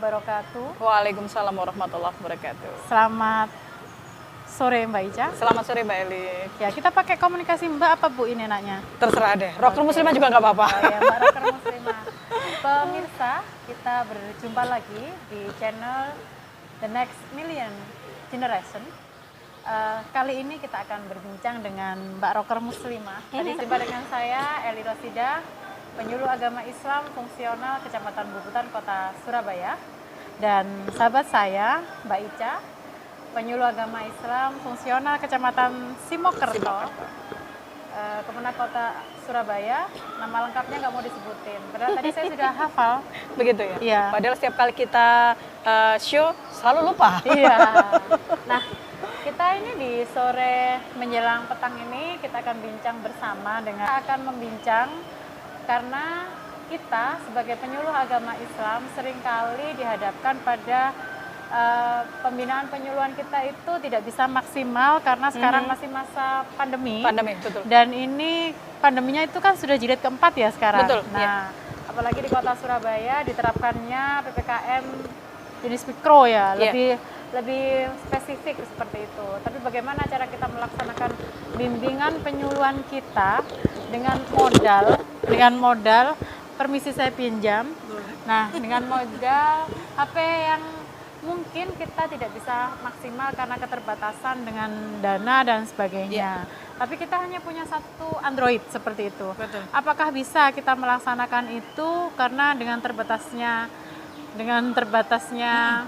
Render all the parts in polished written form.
wabarakatuh. Waalaikumsalam warahmatullahi wabarakatuh. Selamat sore Mbak Ica. Selamat sore Mbak Eli. Ya, kita pakai komunikasi Mbak apa Bu ini enaknya? Terserah deh, Rocker Muslimah juga nggak apa-apa. Oh ya, Mbak Rocker Muslimah. Pemirsa, kita berjumpa lagi di channel The Next Million Generation. Kali ini kita akan berbincang dengan Mbak Rocker Muslimah. Tadi jumpa dengan saya, Eli Rosida, penyuluh agama Islam fungsional Kecamatan Bubutan, Kota Surabaya. Dan sahabat saya, Mbak Ica, penyuluh agama Islam fungsional Kecamatan Simokerto, Kemenak Kota Surabaya. Nama lengkapnya nggak mau disebutin, padahal tadi saya sudah hafal. Begitu ya? Iya. Padahal setiap kali kita show selalu lupa. Iya. Nah, kita ini di sore menjelang petang ini kita akan bincang bersama dengan karena kita sebagai penyuluh agama Islam seringkali dihadapkan pada pembinaan penyuluhan kita itu tidak bisa maksimal karena sekarang masih masa pandemi. Pandemi, betul. Dan ini pandeminya itu kan sudah jilid keempat ya sekarang. Betul. Nah, apalagi di Kota Surabaya diterapkannya PPKM jenis mikro ya, lebih spesifik seperti itu. Tapi bagaimana cara kita melaksanakan bimbingan penyuluhan kita dengan modal permisi saya pinjam. Nah, dengan modal HP yang mungkin kita tidak bisa maksimal karena keterbatasan dengan dana dan sebagainya. Tapi kita hanya punya satu Android seperti itu. Betul. Apakah bisa kita melaksanakan itu karena dengan terbatasnya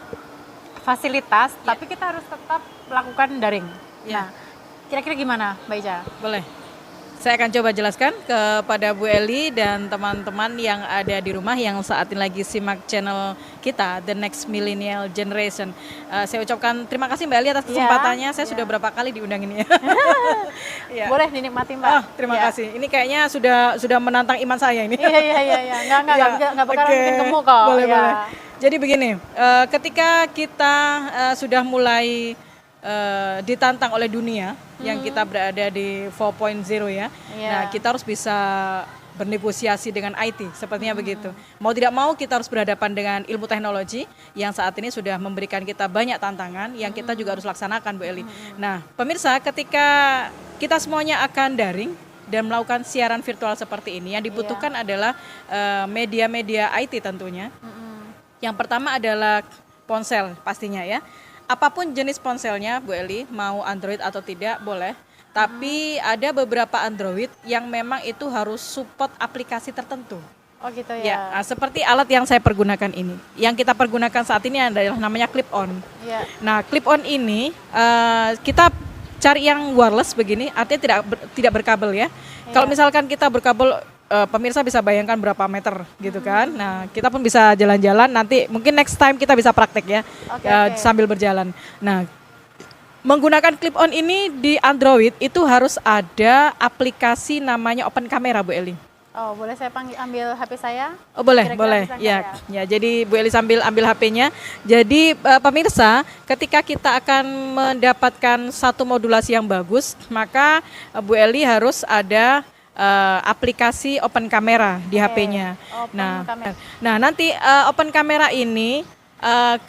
fasilitas, tapi kita harus tetap melakukan daring. Nah, kira-kira gimana, Mbak Ica? Boleh. Saya akan coba jelaskan kepada Bu Eli dan teman-teman yang ada di rumah yang saat ini lagi simak channel kita, The Next Millennial Generation. Saya ucapkan terima kasih Mbak Eli atas kesempatannya. Saya sudah berapa kali diundang ini ya. Boleh dinikmati Mbak. Terima kasih. Ini kayaknya sudah menantang iman saya ini. Iya. Nggak bakalan bikin gemuk kok. Boleh. Jadi begini, ketika kita sudah mulai ditantang oleh dunia yang kita berada di 4.0 ya. Nah, kita harus bisa bernegosiasi dengan IT, sepertinya begitu. Mau tidak mau kita harus berhadapan dengan ilmu teknologi yang saat ini sudah memberikan kita banyak tantangan yang kita juga harus laksanakan, Bu Eli. Nah, pemirsa, ketika kita semuanya akan daring dan melakukan siaran virtual seperti ini, yang dibutuhkan adalah media-media IT tentunya. Yang pertama adalah ponsel pastinya ya. Apapun jenis ponselnya Bu Eli, mau Android atau tidak boleh. Tapi ada beberapa Android yang memang itu harus support aplikasi tertentu. Oh gitu ya. Seperti alat yang saya pergunakan ini. Yang kita pergunakan saat ini adalah namanya clip-on. Ya. Nah, clip-on ini kita cari yang wireless begini, artinya tidak berkabel ya. Kalau misalkan kita berkabel, pemirsa bisa bayangkan berapa meter gitu kan. Nah, kita pun bisa jalan-jalan, nanti mungkin next time kita bisa praktek ya, sambil berjalan. Nah, menggunakan clip-on ini di Android itu harus ada aplikasi namanya Open Camera, Bu Eli. Oh, boleh saya ambil HP saya? Oh, boleh, Kira-kira boleh. Ya, jadi Bu Eli sambil ambil HP-nya. Jadi pemirsa, ketika kita akan mendapatkan satu modulasi yang bagus, maka Bu Eli harus ada aplikasi Open Camera di HP-nya. Nah, nanti Open Camera ini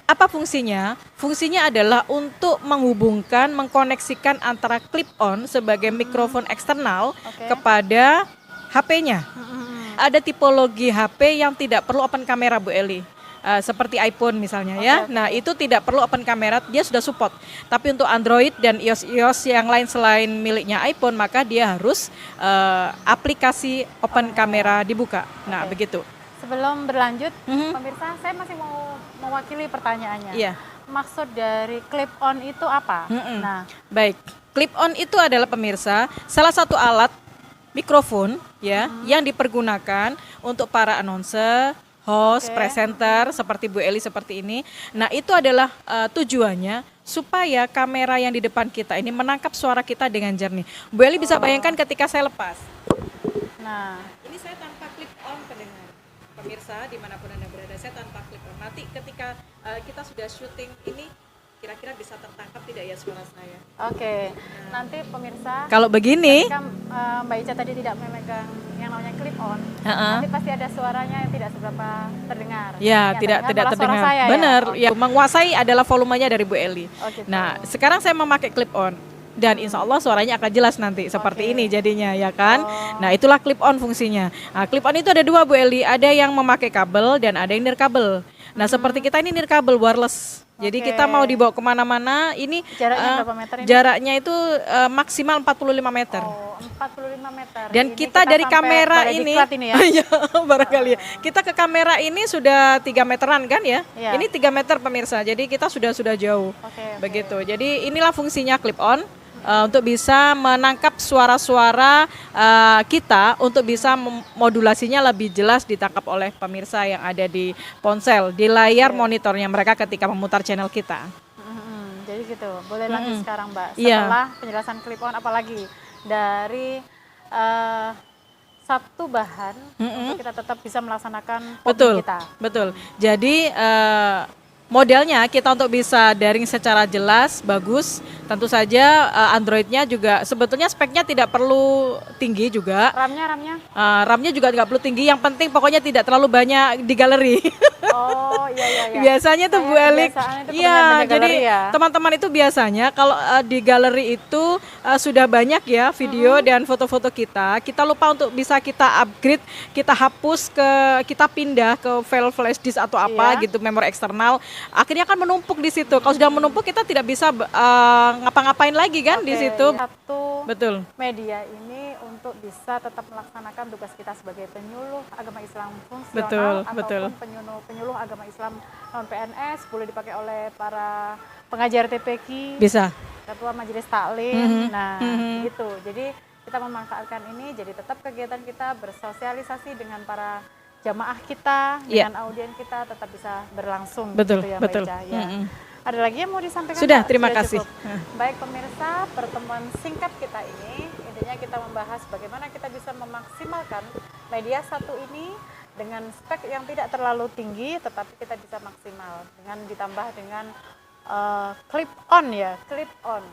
apa fungsinya? Fungsinya adalah untuk menghubungkan, mengkoneksikan antara clip-on sebagai mikrofon eksternal kepada HP-nya. Ada tipologi HP yang tidak perlu Open Camera, Bu Eli. Seperti iPhone misalnya ya. Nah, itu tidak perlu Open Camera, dia sudah support. Tapi untuk Android dan iOS yang lain selain miliknya iPhone, maka dia harus aplikasi Open Camera dibuka. Nah, begitu. Sebelum berlanjut, pemirsa, saya masih mau mewakili pertanyaannya. Iya. Maksud dari clip-on itu apa? Nah, baik. Clip-on itu adalah pemirsa salah satu alat mikrofon ya yang dipergunakan untuk para announcer, host, presenter seperti Bu Eli seperti ini. Nah, itu adalah tujuannya supaya kamera yang di depan kita ini menangkap suara kita dengan jernih. Bu Eli bisa bayangkan ketika saya lepas. Nah, Ini saya tanpa clip on pendengar. Pemirsa dimanapun Anda berada, saya tanpa clip on. Nanti ketika kita sudah syuting ini, kira-kira bisa tertangkap tidak ya suara saya. Oke, nanti pemirsa, Kalau begini, ketika Mbak Ica tadi tidak memegang yang namanya clip on, Heeh. nanti pasti ada suaranya yang tidak seberapa terdengar. ya Yang tidak malah suara terdengar. saya, Benar, ya. ya menguasai adalah volumenya dari Bu Eli. Oh, gitu. Nah, sekarang saya memakai clip on. Dan insya Allah suaranya akan jelas nanti seperti ini jadinya ya kan. Nah itulah clip on fungsinya. Nah, clip on itu ada dua Bu Eli, ada yang memakai kabel dan ada yang nirkabel. Nah seperti kita ini nirkabel wireless. Jadi kita mau dibawa kemana-mana ini Jaraknya berapa meter ini? Jaraknya itu maksimal 45 meter. Oh, 45 meter. Dan Ini kita dari sampai kamera Balai ini, Diklat ini ya. Iya, barangkali ya. Kita ke kamera ini sudah 3 meteran kan ya? Iya. Ini 3 meter pemirsa. Jadi kita sudah jauh. Oke. Begitu. Jadi inilah fungsinya clip on. Untuk bisa menangkap suara-suara kita untuk bisa modulasinya lebih jelas ditangkap oleh pemirsa yang ada di ponsel, di layar monitornya mereka ketika memutar channel kita. Jadi gitu. Boleh lanjut sekarang, Mbak. Iya. Setelah penjelasan clip on, apalagi dari satu bahan untuk kita tetap bisa melaksanakan Betul, kita. betul. Jadi modelnya kita untuk bisa daring secara jelas, bagus. Tentu saja Androidnya juga sebetulnya speknya tidak perlu tinggi juga. RAM-nya? RAM-nya juga nggak perlu tinggi. Yang penting pokoknya tidak terlalu banyak di galeri. Oh iya. Biasanya tuh Bu Elik, kebiasaan itu iya. banyak Jadi galeri ya. teman-teman itu biasanya kalau di galeri itu sudah banyak ya video dan foto-foto kita. Kita lupa untuk bisa kita upgrade, kita hapus kita pindah ke file flash disk atau apa gitu, memori eksternal. Akhirnya kan menumpuk di situ. Kalau sudah menumpuk kita tidak bisa ngapa-ngapain lagi kan di situ. Satu Betul. media ini untuk bisa tetap melaksanakan tugas kita sebagai penyuluh agama Islam fungsional Betul, ataupun betul. penyuluh agama Islam non PNS, boleh dipakai oleh para pengajar TPQ, Bisa. ketua majelis taklim. Nah, gitu. Jadi kita memanfaatkan ini jadi tetap kegiatan kita bersosialisasi dengan para jamaah kita, dengan audien kita tetap bisa berlangsung. Betul, gitu ya, Mbak betul. Ica, ya. Ada lagi yang mau disampaikan? Sudah, Mbak? terima kasih. cukup. Baik pemirsa, pertemuan singkat kita ini intinya kita membahas bagaimana kita bisa memaksimalkan media satu ini dengan spek yang tidak terlalu tinggi, tetapi kita bisa maksimal dengan ditambah dengan clip on ya, clip on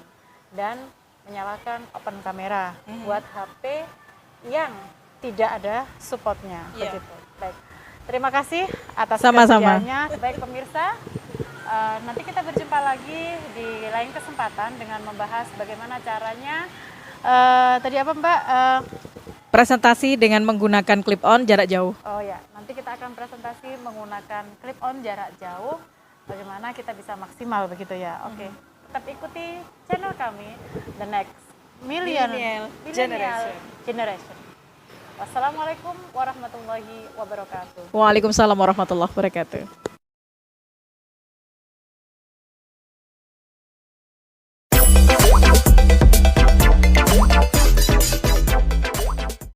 dan menyalakan open kamera buat HP yang tidak ada supportnya. Iya. Begitu. Baik. Terima kasih atas Sama-sama. kesediaannya. Baik pemirsa. Nanti kita berjumpa lagi di lain kesempatan dengan membahas bagaimana caranya tadi apa Mbak? Presentasi dengan menggunakan clip on jarak jauh. Oh ya, nanti kita akan presentasi menggunakan clip on jarak jauh. Bagaimana kita bisa maksimal begitu ya? Oke, tetap ikuti channel kami The Next Millennial Generation. Wassalamualaikum warahmatullahi wabarakatuh. Waalaikumsalam warahmatullahi wabarakatuh.